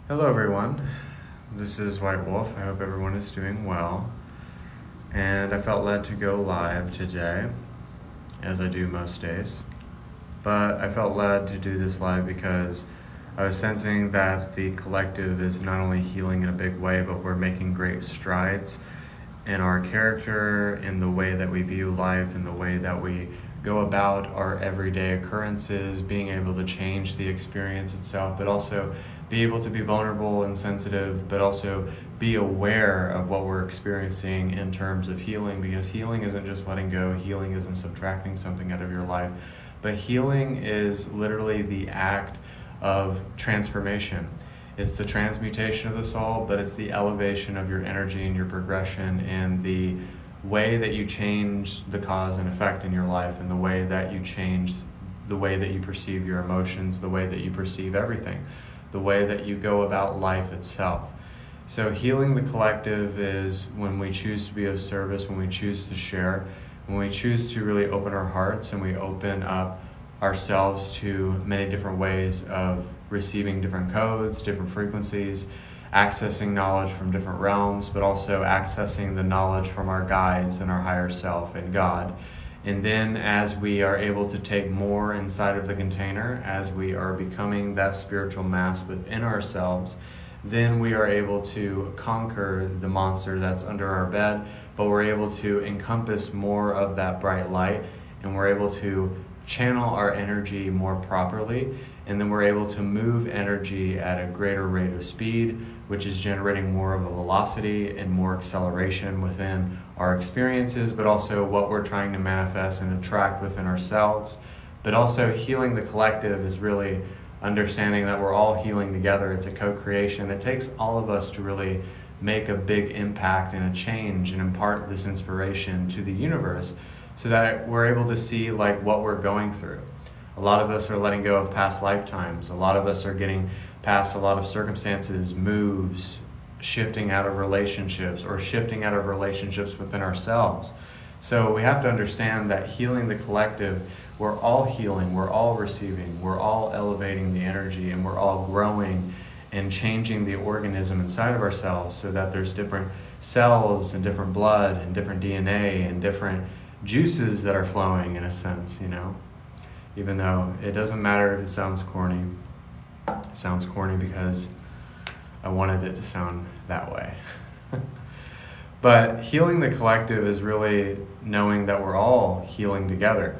Hello everyone, this is White Wolf. I hope everyone is doing well. And I felt led to go live today, as I do most days. But I felt led to do this live because I was sensing that the collective is not only healing in a big way, but we're making great strides in our character, in the way that we view life, in the way that we go about our everyday occurrences, being able to change the experience itself, but also be able to be vulnerable and sensitive, but also be aware of what we're experiencing in terms of healing, because healing isn't just letting go, healing isn't subtracting something out of your life, but healing is literally the act of transformation. It's the transmutation of the soul, but it's the elevation of your energy and your progression and the way that you change the cause and effect in your life, and the way that you change the way that you perceive your emotions, the way that you perceive everything, the way that you go about life itself. So healing the collective is when we choose to be of service, when we choose to share, when we choose to really open our hearts and we open up ourselves to many different ways of receiving different codes, different frequencies, accessing knowledge from different realms, but also accessing the knowledge from our guides and our higher self and God. And then as we are able to take more inside of the container, as we are becoming that spiritual mass within ourselves, then we are able to conquer the monster that's under our bed, but we're able to encompass more of that bright light, and we're able to channel our energy more properly, and then we're able to move energy at a greater rate of speed, which is generating more of a velocity and more acceleration within our experiences, but also what we're trying to manifest and attract within ourselves. But also healing the collective is really understanding that we're all healing together. It's a co-creation. It takes all of us to really make a big impact and a change and impart this inspiration to the universe, so that we're able to see like what we're going through. A lot of us are letting go of past lifetimes. A lot of us are getting past a lot of circumstances, moves, shifting out of relationships, or shifting out of relationships within ourselves. So we have to understand that healing the collective, we're all healing, we're all receiving, we're all elevating the energy, and we're all growing and changing the organism inside of ourselves, so that there's different cells and different blood and different DNA and different juices that are flowing, in a sense, even though it doesn't matter if it sounds corny. It sounds corny because I wanted it to sound that way. But healing the collective is really knowing that we're all healing together.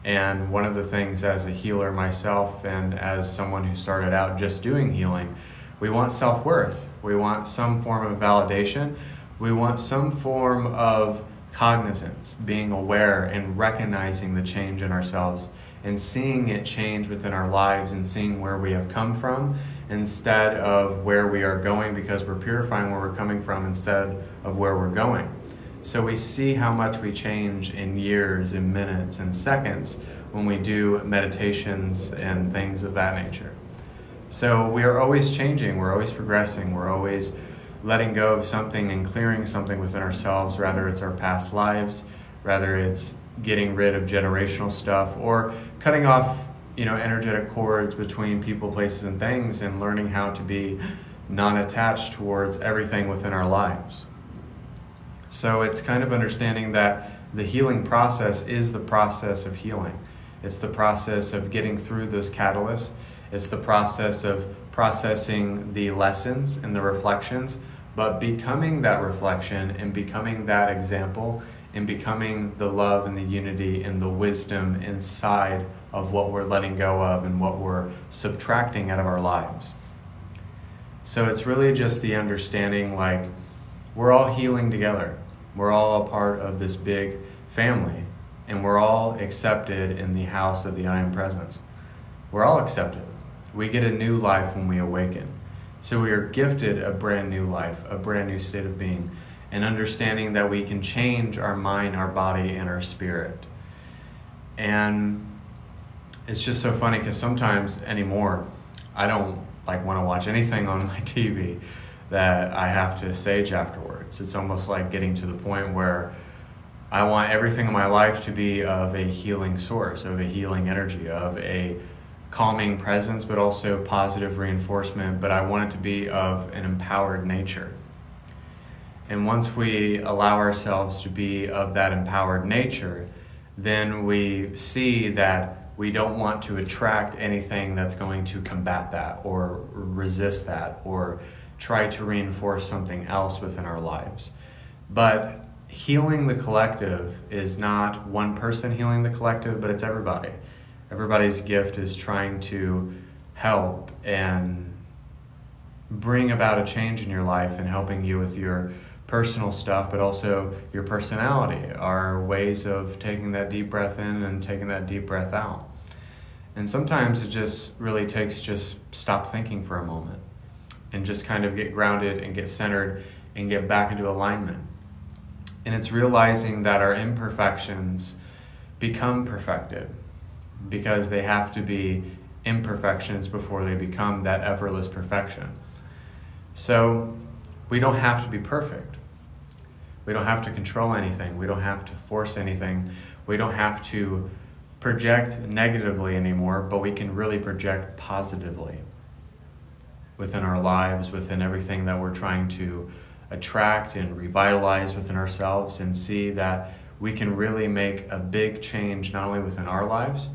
And one of the things, as a healer myself and as someone who started out just doing healing, we want self-worth. We want some form of validation. We want some form of cognizance, being aware and recognizing the change in ourselves and seeing it change within our lives, and seeing where we have come from instead of where we are going, because we're purifying where we're coming from instead of where we're going. So we see how much we change in years, in minutes, and seconds when we do meditations and things of that nature. So we are always changing, we're always progressing, we're always letting go of something and clearing something within ourselves, rather it's our past lives, rather it's getting rid of generational stuff, or cutting off, energetic cords between people, places, and things, and learning how to be non-attached towards everything within our lives. So it's kind of understanding that the healing process is the process of healing. It's the process of getting through those catalysts. It's the process of processing the lessons and the reflections, but becoming that reflection and becoming that example and becoming the love and the unity and the wisdom inside of what we're letting go of and what we're subtracting out of our lives. So it's really just the understanding, like, we're all healing together. We're all a part of this big family, and we're all accepted in the house of the I Am Presence. We're all accepted. We get a new life when we awaken. So we are gifted a brand new life, a brand new state of being, and understanding that we can change our mind, our body, and our spirit. And it's just so funny because sometimes anymore, I don't want to watch anything on my TV that I have to sage afterwards. It's almost like getting to the point where I want everything in my life to be of a healing source, of a healing energy, of a calming presence, but also positive reinforcement, but I want it to be of an empowered nature. And once we allow ourselves to be of that empowered nature, then we see that we don't want to attract anything that's going to combat that or resist that or try to reinforce something else within our lives. But healing the collective is not one person healing the collective, but it's everybody. Everybody's gift is trying to help and bring about a change in your life and helping you with your personal stuff, but also your personality, our ways of taking that deep breath in and taking that deep breath out. And sometimes it just really takes just stop thinking for a moment and just kind of get grounded and get centered and get back into alignment. And it's realizing that our imperfections become perfected because they have to be imperfections before they become that effortless perfection. So we don't have to be perfect. We don't have to control anything. We don't have to force anything. We don't have to project negatively anymore, but we can really project positively within our lives, within everything that we're trying to attract and revitalize within ourselves, and see that we can really make a big change not only within our lives,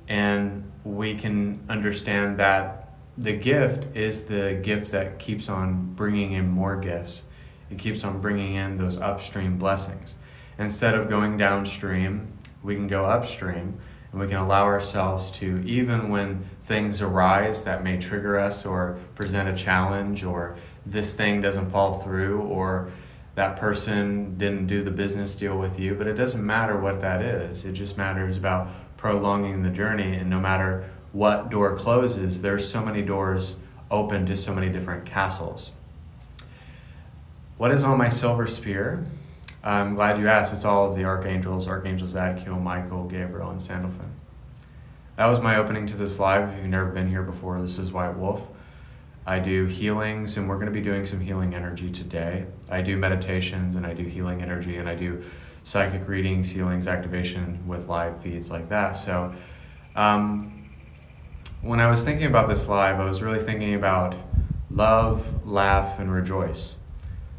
and we can understand that the gift is the gift that keeps on bringing in more gifts. It keeps on bringing in those upstream blessings. Instead of going downstream, we can go upstream, and we can allow ourselves to, even when things arise that may trigger us or present a challenge, or this thing doesn't fall through, or that person didn't do the business deal with you, but it doesn't matter what that is. It just matters about prolonging the journey, and no matter what door closes, there's so many doors open to so many different castles. What is on my silver spear? I'm glad you asked. It's all of the archangels, Archangel Zadkiel, Michael, Gabriel, and Sandalphon. That was my opening to this live. If you've never been here before, this is White Wolf. I do healings, and we're going to be doing some healing energy today. I do meditations, and I do healing energy, and I do psychic readings, healings, activation with live feeds like that. So when I was thinking about this live, I was really thinking about love, laugh, and rejoice,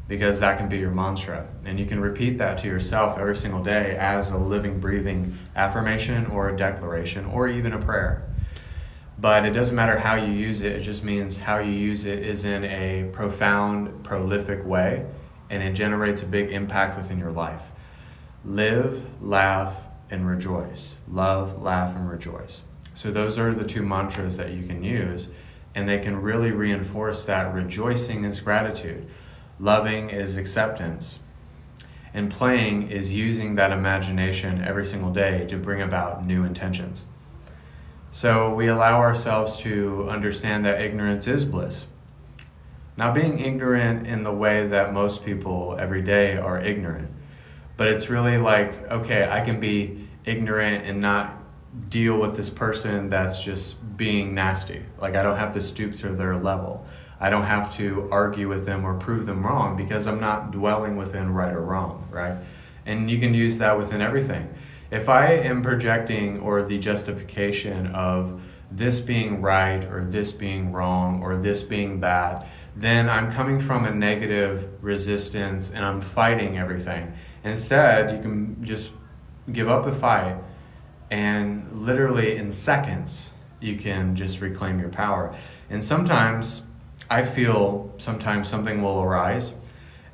because that can be your mantra. And you can repeat that to yourself every single day as a living, breathing affirmation or a declaration or even a prayer. But it doesn't matter how you use it. It just means how you use it is in a profound, prolific way, and it generates a big impact within your life. Live, laugh, and rejoice. Love, laugh, and rejoice. So those are the two mantras that you can use, and they can really reinforce that rejoicing is gratitude, loving is acceptance, and playing is using that imagination every single day to bring about new intentions. So we allow ourselves to understand that ignorance is bliss. Not being ignorant in the way that most people every day are ignorant, but it's really like, okay, I can be ignorant and not deal with this person that's just being nasty. Like, I don't have to stoop to their level. I don't have to argue with them or prove them wrong, because I'm not dwelling within right or wrong, right? And you can use that within everything. If I am projecting or the justification of this being right or this being wrong or this being bad, then I'm coming from a negative resistance and I'm fighting everything. Instead, you can just give up the fight, and literally in seconds, you can just reclaim your power. And sometimes I feel something will arise,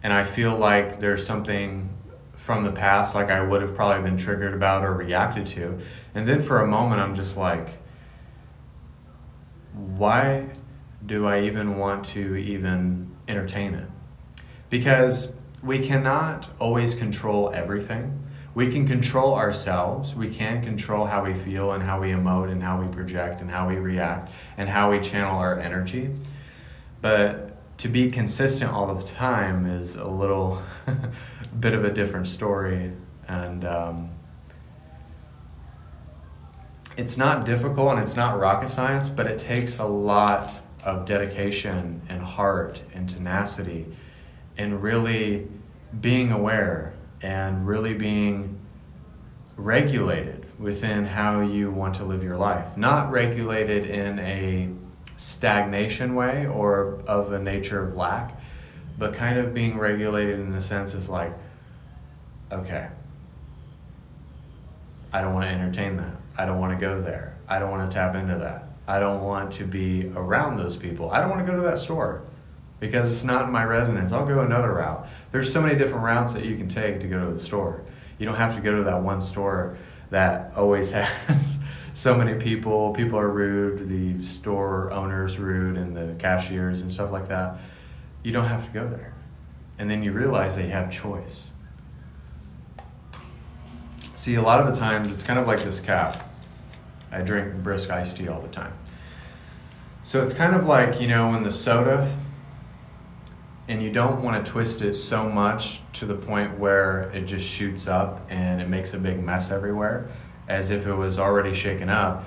and I feel like there's something from the past, like I would have probably been triggered about or reacted to. And then for a moment, I'm just like, why do I even want to even entertain it? Because we cannot always control everything. We can control ourselves. We can control how we feel and how we emote and how we project and how we react and how we channel our energy. But to be consistent all the time is a little bit of a different story. And it's not difficult and it's not rocket science, but it takes a lot of dedication and heart and tenacity and really being aware and really being regulated within how you want to live your life. Not regulated in a stagnation way or of a nature of lack, but kind of being regulated in the sense is like, okay, I don't want to entertain that. I don't want to go there. I don't want to tap into that. I don't want to be around those people. I don't want to go to that store because it's not in my resonance. I'll go another route. There's so many different routes that you can take to go to the store. You don't have to go to that one store that always has so many people. People are rude, the store owner's rude, and the cashiers and stuff like that. You don't have to go there. And then you realize that you have choice. See, a lot of the times it's kind of like this cap. I drink brisk iced tea all the time. So it's kind of like, in the soda, and you don't want to twist it so much to the point where it just shoots up and it makes a big mess everywhere, as if it was already shaken up.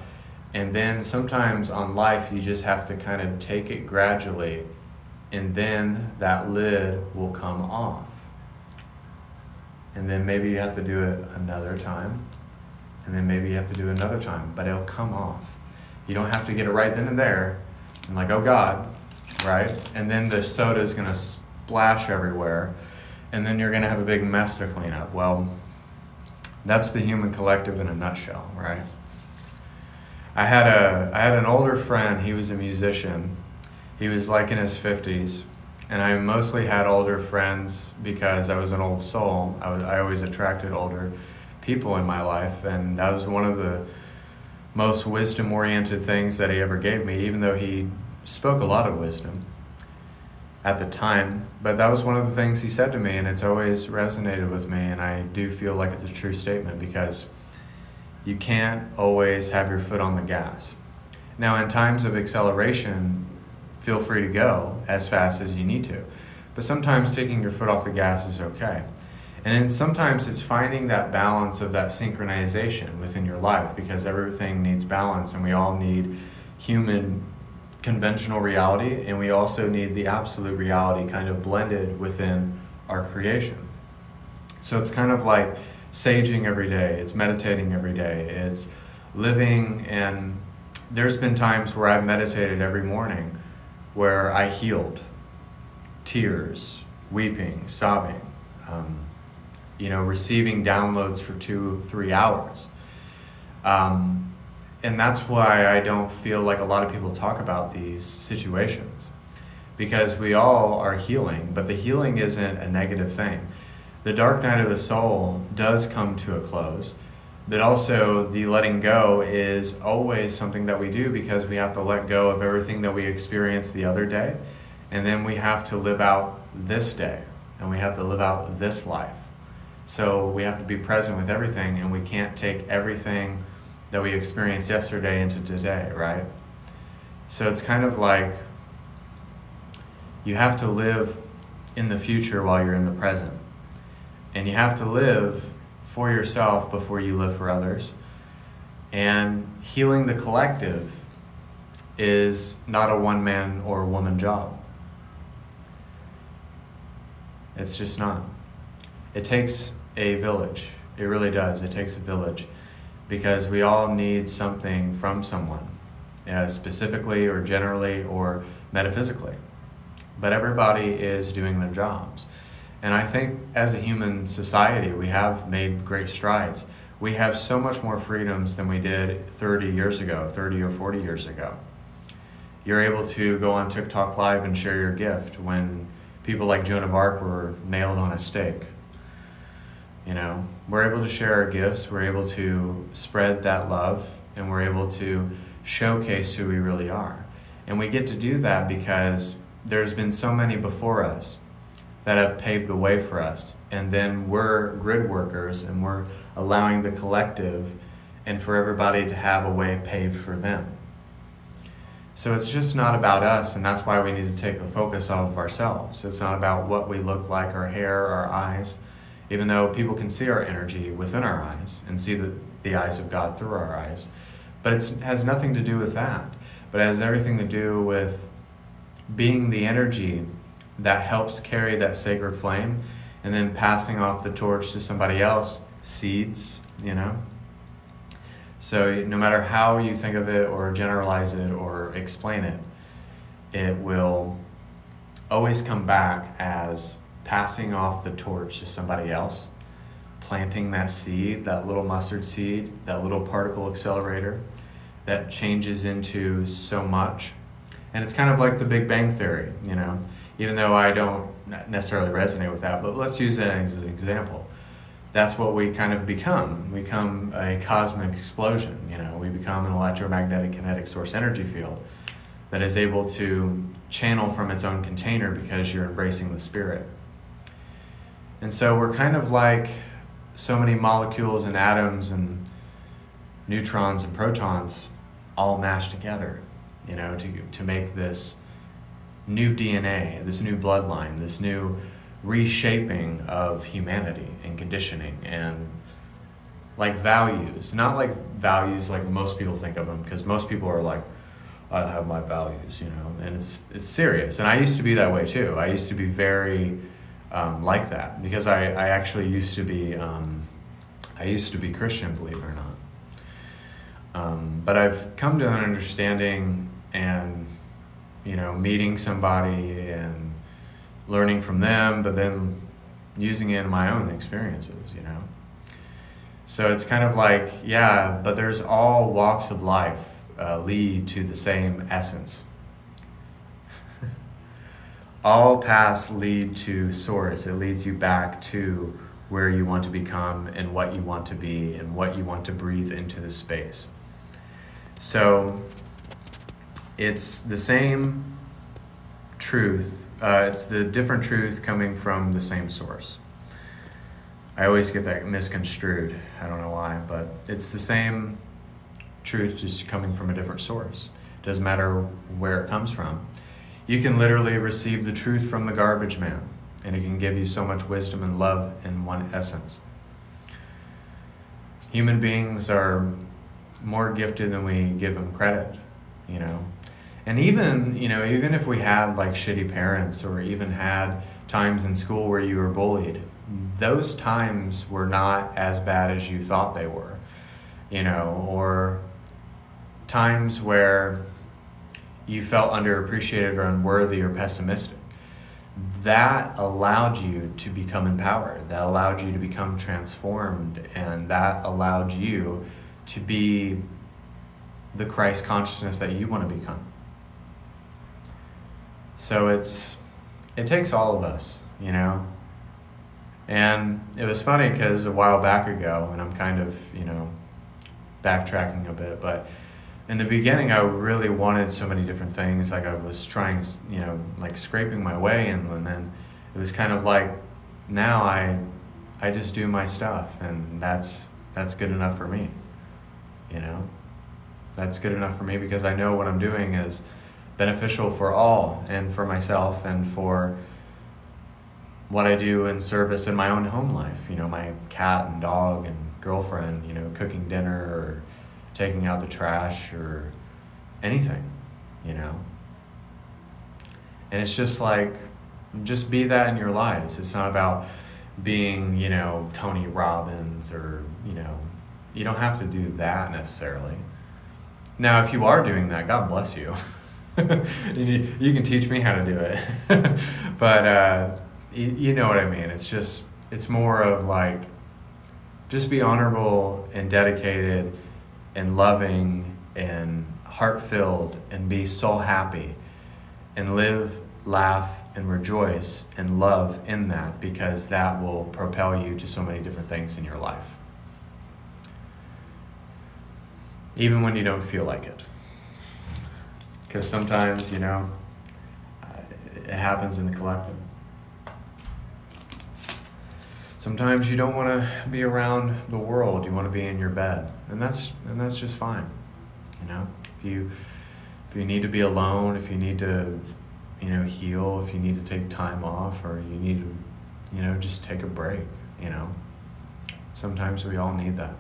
And then sometimes on life, you just have to kind of take it gradually, and then that lid will come off. And then maybe you have to do it another time, and then maybe you have to do it another time, but it'll come off. You don't have to get it right then and there, and like, oh God, right? And then the soda is going to splash everywhere, and then you're going to have a big mess to clean up. Well, that's the human collective in a nutshell, right? I had an older friend. He was a musician. He was like in his 50s, and I mostly had older friends because I was an old soul. I always attracted older people in my life, and that was one of the most wisdom-oriented things that he ever gave me, even though he spoke a lot of wisdom at the time. But that was one of the things he said to me, and it's always resonated with me, and I do feel like it's a true statement, because you can't always have your foot on the gas. Now, in times of acceleration, feel free to go as fast as you need to, but sometimes taking your foot off the gas is okay. And then sometimes it's finding that balance of that synchronization within your life, because everything needs balance, and we all need human conventional reality, and we also need the absolute reality kind of blended within our creation. So it's kind of like saging every day, it's meditating every day, it's living, and there's been times where I've meditated every morning where I healed, tears, weeping, sobbing, receiving downloads for 2-3 hours. And that's why I don't feel like a lot of people talk about these situations, because we all are healing, but the healing isn't a negative thing. The dark night of the soul does come to a close, but also the letting go is always something that we do, because we have to let go of everything that we experienced the other day, and then we have to live out this day, and we have to live out this life. So we have to be present with everything, and we can't take everything that we experienced yesterday into today, right? So it's kind of like you have to live in the future while you're in the present. And you have to live for yourself before you live for others. And healing the collective is not a one-man or woman job. It's just not. It takes a village. It really does. It takes a village, because we all need something from someone, specifically or generally or metaphysically. But everybody is doing their jobs. And I think as a human society, we have made great strides. We have so much more freedoms than we did 30 years ago, 30 or 40 years ago. You're able to go on TikTok Live and share your gift when people like Joan of Arc were nailed on a stake. We're able to share our gifts, we're able to spread that love, and we're able to showcase who we really are. And we get to do that because there's been so many before us that have paved the way for us. And then we're grid workers, and we're allowing the collective and for everybody to have a way paved for them. So it's just not about us, and that's why we need to take the focus off of ourselves. It's not about what we look like, our hair, our eyes, even though people can see our energy within our eyes and see the eyes of God through our eyes. But it has nothing to do with that, but it has everything to do with being the energy that helps carry that sacred flame, and then passing off the torch to somebody else, seeds, So no matter how you think of it or generalize it or explain it, it will always come back as passing off the torch to somebody else, planting that seed, that little mustard seed, that little particle accelerator that changes into so much. And it's kind of like the Big Bang Theory, even though I don't necessarily resonate with that, but let's use that as an example. That's what we kind of become. We become a cosmic explosion, we become an electromagnetic kinetic source energy field that is able to channel from its own container because you're embracing the spirit. And so we're kind of like so many molecules and atoms and neutrons and protons all mashed together, to make this new DNA, this new bloodline, this new reshaping of humanity and conditioning and like values. Not like values like most people think of them, because most people are like, I have my values, and it's serious. And I used to be that way too. I used to be very like that, because I actually used to be Christian, believe it or not. But I've come to an understanding and, meeting somebody and learning from them, but then using it in my own experiences, So it's kind of like, yeah, but there's all walks of life lead to the same essence. All paths lead to source. It leads you back to where you want to become and what you want to be and what you want to breathe into the space. So it's the same truth. It's the different truth coming from the same source. I always get that misconstrued. I don't know why, but it's the same truth just coming from a different source. Doesn't matter where it comes from. You can literally receive the truth from the garbage man, and it can give you so much wisdom and love in one essence. Human beings are more gifted than we give them credit, And even if we had like shitty parents, or even had times in school where you were bullied, those times were not as bad as you thought they were, or times where you felt underappreciated or unworthy or pessimistic. That allowed you to become empowered. That allowed you to become transformed. And that allowed you to be the Christ consciousness that you want to become. So it takes all of us, And it was funny because a while back ago, and I'm kind of, backtracking a bit, but in the beginning, I really wanted so many different things. Like I was trying, like scraping my way, and then it was kind of like, now I just do my stuff, and that's good enough for me. That's good enough for me, because I know what I'm doing is beneficial for all, and for myself, and for what I do in service in my own home life. My cat and dog and girlfriend, cooking dinner or taking out the trash or anything, And it's just like, just be that in your lives. It's not about being, Tony Robbins or, you don't have to do that necessarily. Now, if you are doing that, God bless you. You can teach me how to do it. But you know what I mean. It's more of like, just be honorable and dedicated and loving and heart-filled, and be soul happy, and live, laugh, and rejoice and love in that, because that will propel you to so many different things in your life. Even when you don't feel like it. Because sometimes, it happens in the collective. Sometimes you don't want to be around the world. You want to be in your bed, and that's just fine. If you need to be alone, if you need to, heal, if you need to take time off, or you need to, just take a break. Sometimes we all need that.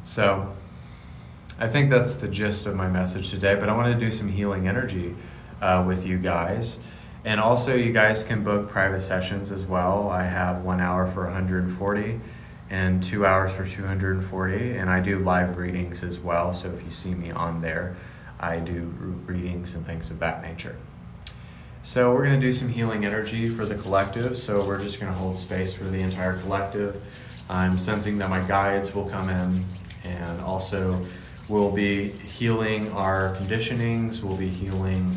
So, I think that's the gist of my message today. But I want to do some healing energy with you guys. And also, you guys can book private sessions as well. I have 1 hour for $140, and 2 hours for 240. And I do live readings as well, so if you see me on there, I do readings and things of that nature. So we're going to do some healing energy for the collective. So we're just going to hold space for the entire collective. I'm sensing that my guides will come in, and also we'll be healing our conditionings. We'll be healing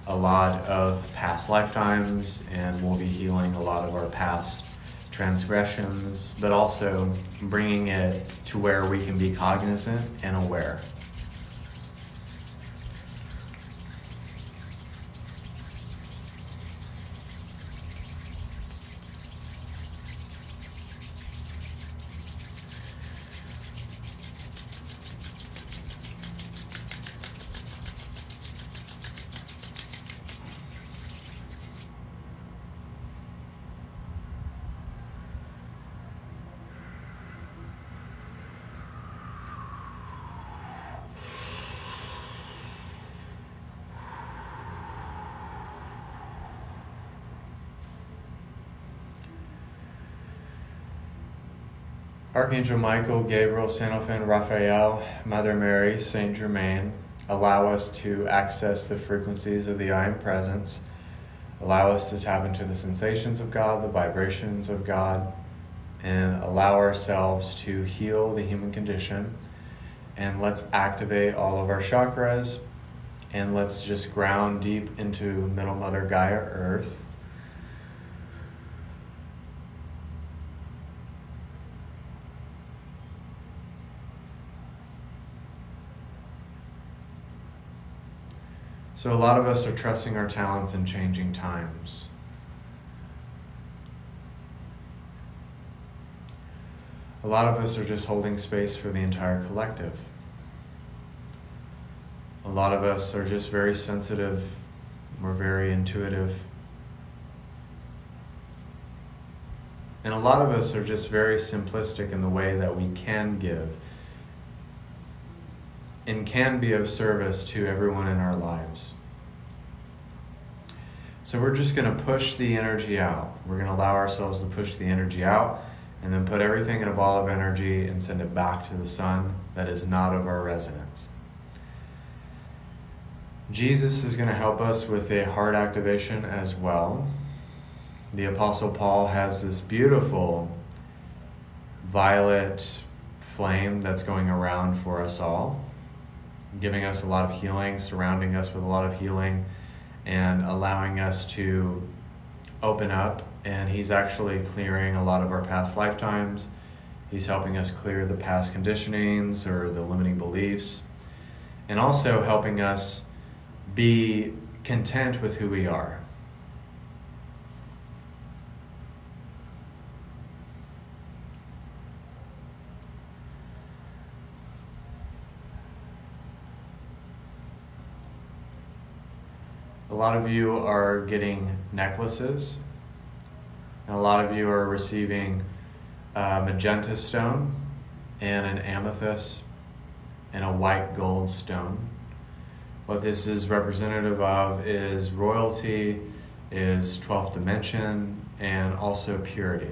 a lot of past lifetimes, and we'll be healing a lot of our past transgressions, but also bringing it to where we can be cognizant and aware. Archangel Michael, Gabriel, Santophain, Raphael, Mother Mary, Saint Germain, allow us to access the frequencies of the I Am Presence. Allow us to tap into the sensations of God, the vibrations of God, and allow ourselves to heal the human condition. And let's activate all of our chakras, and let's just ground deep into Middle Mother Gaia Earth. So a lot of us are trusting our talents in changing times. A lot of us are just holding space for the entire collective. A lot of us are just very sensitive. We're very intuitive. And a lot of us are just very simplistic in the way that we can give and can be of service to everyone in our lives. So we're just going to push the energy out. We're going to allow ourselves to push the energy out, and then put everything in a ball of energy and send it back to the sun that is not of our resonance. Jesus is going to help us with a heart activation as well. The Apostle Paul has this beautiful violet flame that's going around for us all, giving us a lot of healing, surrounding us with a lot of healing, and allowing us to open up. And he's actually clearing a lot of our past lifetimes. He's helping us clear the past conditionings or the limiting beliefs, and also helping us be content with who we are. A lot of you are getting necklaces, and a lot of you are receiving magenta stone and an amethyst and a white gold stone. What this is representative of is royalty, is 12th dimension, and also purity.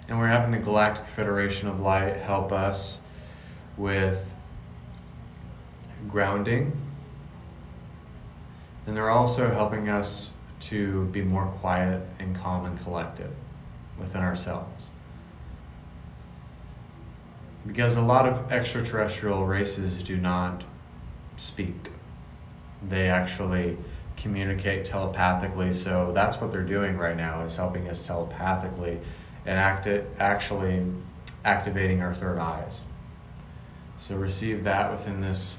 And we're having the Galactic Federation of Light help us with grounding. And they're also helping us to be more quiet and calm and collected within ourselves. Because a lot of extraterrestrial races do not speak. They actually communicate telepathically. So that's what they're doing right now, is helping us telepathically and actually activating our third eyes. So receive that within this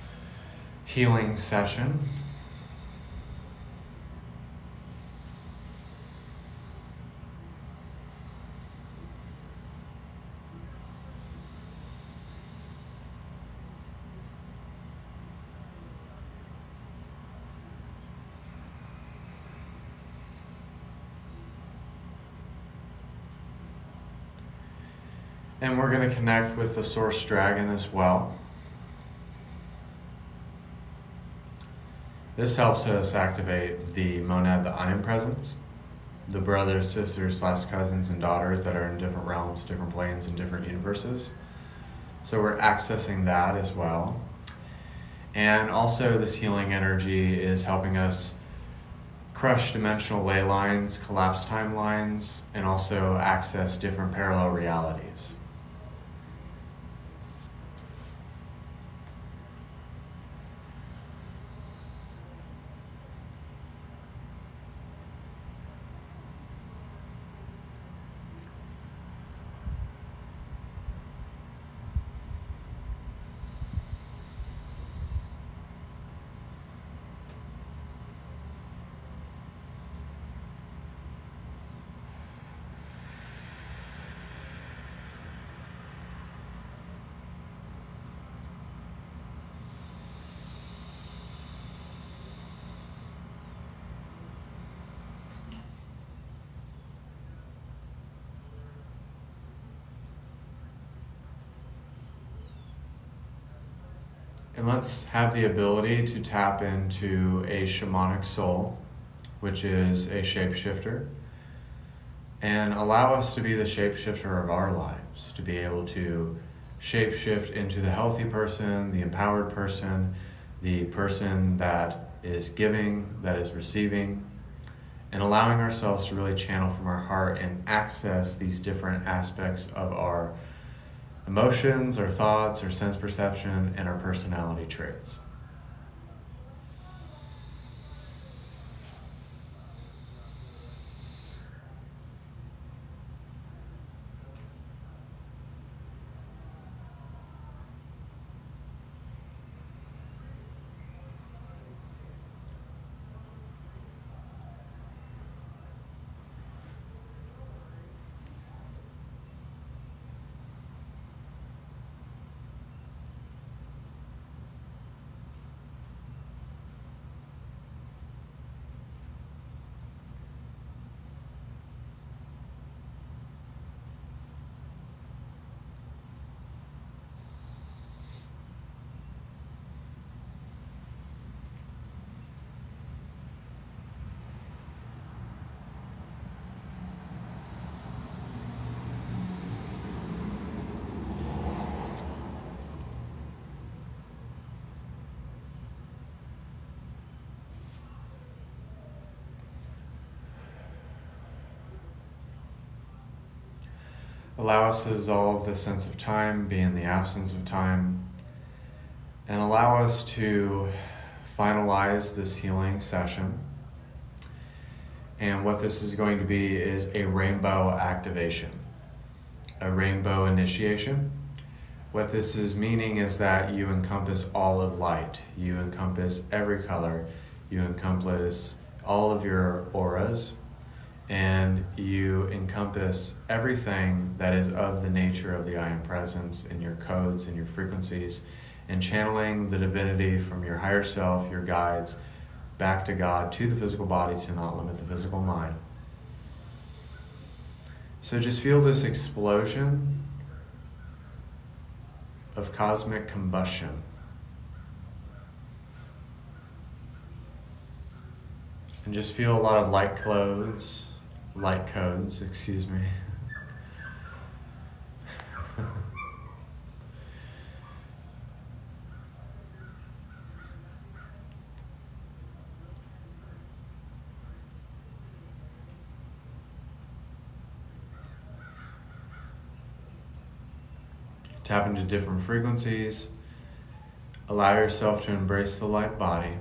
healing session. And we're going to connect with the Source Dragon as well. This helps us activate the monad, the I Am Presence, the brothers, sisters, / cousins, and daughters that are in different realms, different planes, and different universes. So we're accessing that as well. And also this healing energy is helping us crush dimensional ley lines, collapse timelines, and also access different parallel realities. And let's have the ability to tap into a shamanic soul, which is a shapeshifter, and allow us to be the shapeshifter of our lives, to be able to shapeshift into the healthy person, the empowered person, the person that is giving, that is receiving, and allowing ourselves to really channel from our heart and access these different aspects of our emotions, our thoughts, our sense perception, and our personality traits. Allow us to dissolve the sense of time, be in the absence of time, and allow us to finalize this healing session. And what this is going to be is a rainbow activation, a rainbow initiation. What this is meaning is that you encompass all of light, you encompass every color, you encompass all of your auras, and you encompass everything that is of the nature of the I Am Presence in your codes and your frequencies, and channeling the divinity from your higher self, your guides, back to God, to the physical body, to not limit the physical mind. So just feel this explosion of cosmic combustion. And just feel a lot of light codes, excuse me. Tap into different frequencies. Allow yourself to embrace the light body.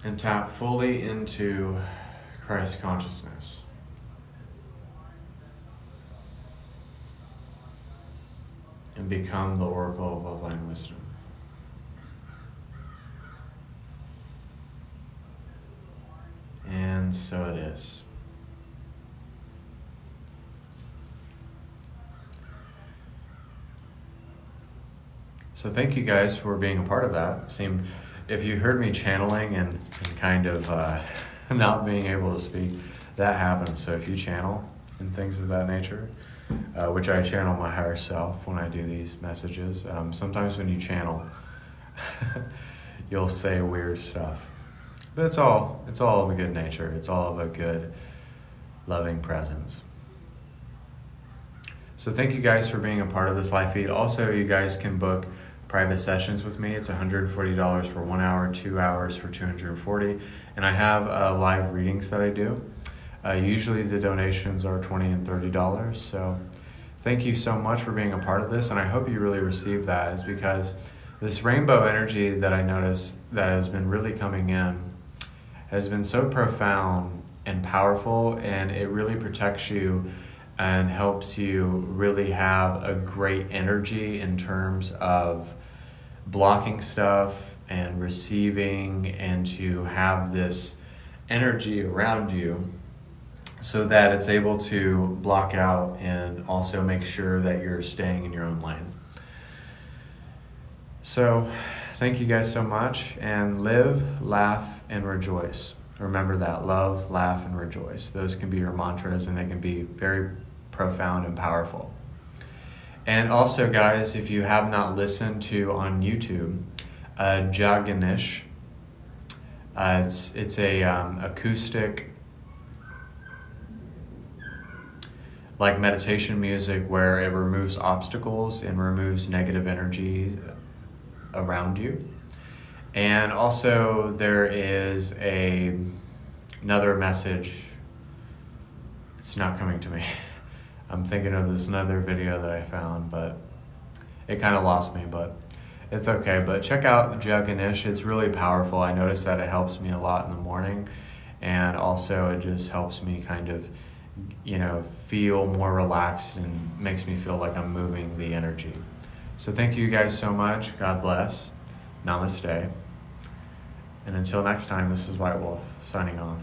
And tap fully into Christ consciousness. And become the Oracle of Love, Light, and Wisdom. And so it is. So thank you guys for being a part of that. If you heard me channeling and kind of not being able to speak, that happens. So if you channel and things of that nature, which I channel my higher self when I do these messages, sometimes when you channel, you'll say weird stuff. But it's all of a good nature. It's all of a good, loving presence. So thank you guys for being a part of this live feed. Also, you guys can book private sessions with me. It's $140 for 1 hour, 2 hours for $240. And I have live readings that I do. Usually the donations are $20 and $30. So thank you so much for being a part of this. And I hope you really receive that, is because this rainbow energy that I notice that has been really coming in has been so profound and powerful, and it really protects you and helps you really have a great energy in terms of blocking stuff and receiving, and to have this energy around you so that it's able to block out and also make sure that you're staying in your own lane. So thank you guys so much, and live, laugh, and rejoice. Remember that: love, laugh, and rejoice. Those can be your mantras, and they can be very profound and powerful. And also, guys, if you have not listened to on YouTube, Jaganish, it's a acoustic, like meditation music, where it removes obstacles and removes negative energy around you. And also there is another message. It's not coming to me. I'm thinking of this another video that I found, but it kind of lost me, but it's okay. But check out Jaganish. It's really powerful. I noticed that it helps me a lot in the morning, and also it just helps me kind of, feel more relaxed and makes me feel like I'm moving the energy. So thank you guys so much. God bless. Namaste. And until next time, this is White Wolf signing off.